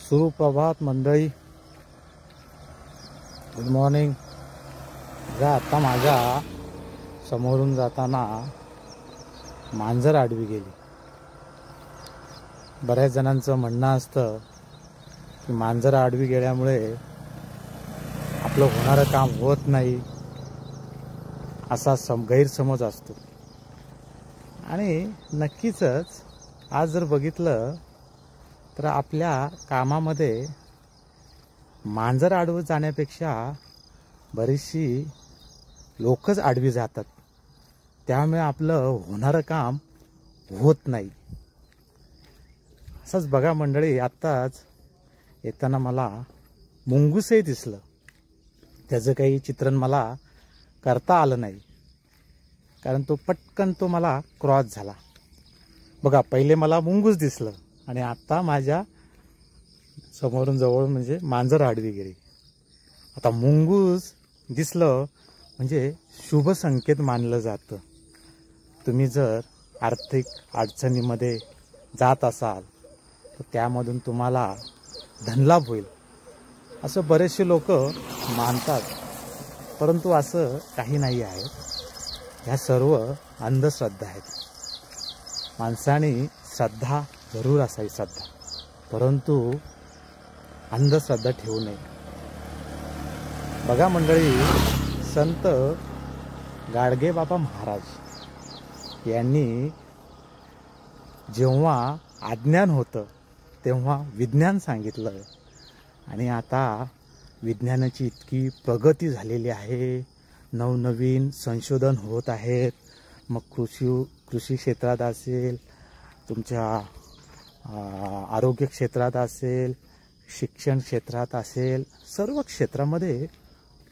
सुप्रभात मंडळी, good morning. आता माझ्या समोरून जाताना मांजर आडवी गेली. बऱ्याच जणांचं म्हणणं असतं की मांजर आडवी गेल्यामुळे आपलं होणारं काम होत नाही, असा गैरसमज असतो. आणि नक्कीच आज जर बघितलं तर आपल्या कामामध्ये मांजर आडवं जाण्यापेक्षा बरीचशी लोकच आडवी जातात. त्यामुळे आपलं होणारं काम होत नाही. असंच बघा मंडळी, आत्ताच येताना मला मुंगूसही दिसलं. त्याचं काही चित्रण मला करता आलं नाही, कारण तो पटकन मला क्रॉस झाला. बघा, पहिले मला मुंगूस दिसलं आणि आता माझ्या समोरून जवळ म्हणजे मांजर आडवी गेली. आता मुंगूस दिसलं म्हणजे शुभ संकेत मानलं जातं. तुम्ही जर आर्थिक अडचणीमध्ये जात असाल तर त्यामधून तुम्हाला धनलाभ होईल, असं बरेचसे लोक मानतात. परंतु असं काही नाही आहे. ह्या सर्व अंधश्रद्धा आहेत. माणसाने श्रद्धा जरूर असावी, श्रद्धा, परंतु अंधश्रद्धा ठेवू नये. बघा मंडळी, संत गाडगेबाबा महाराज यांनी जेव्हा अज्ञान होतं तेव्हा विज्ञान सांगितलं. आणि आता विज्ञानाची इतकी प्रगती झालेली आहे, नवनवीन संशोधन होत आहेत. मग कृषी क्षेत्रात असेल, तुमच्या आरोग्य क्षेत्रात असेल, शिक्षण क्षेत्रात असेल, सर्व क्षेत्रामध्ये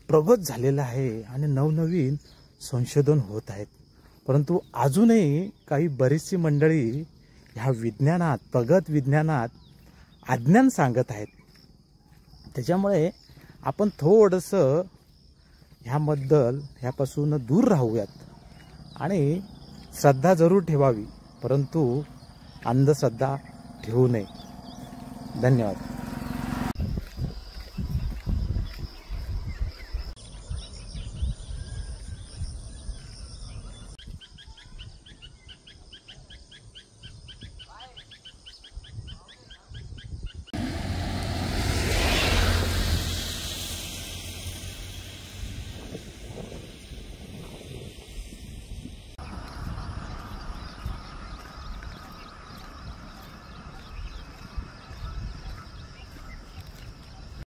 प्रगत झालेलं आहे आणि नवनवीन संशोधन होत आहेत. परंतु अजूनही काही बरीचशी मंडळी ह्या विज्ञानात, प्रगत विज्ञानात अज्ञान सांगत आहेत. त्याच्यामुळे आपण थोडंसं ह्यापासून दूर राहूयात आणि श्रद्धा जरूर ठेवावी, परंतु अंधश्रद्धा ठेवू नये. धन्यवाद.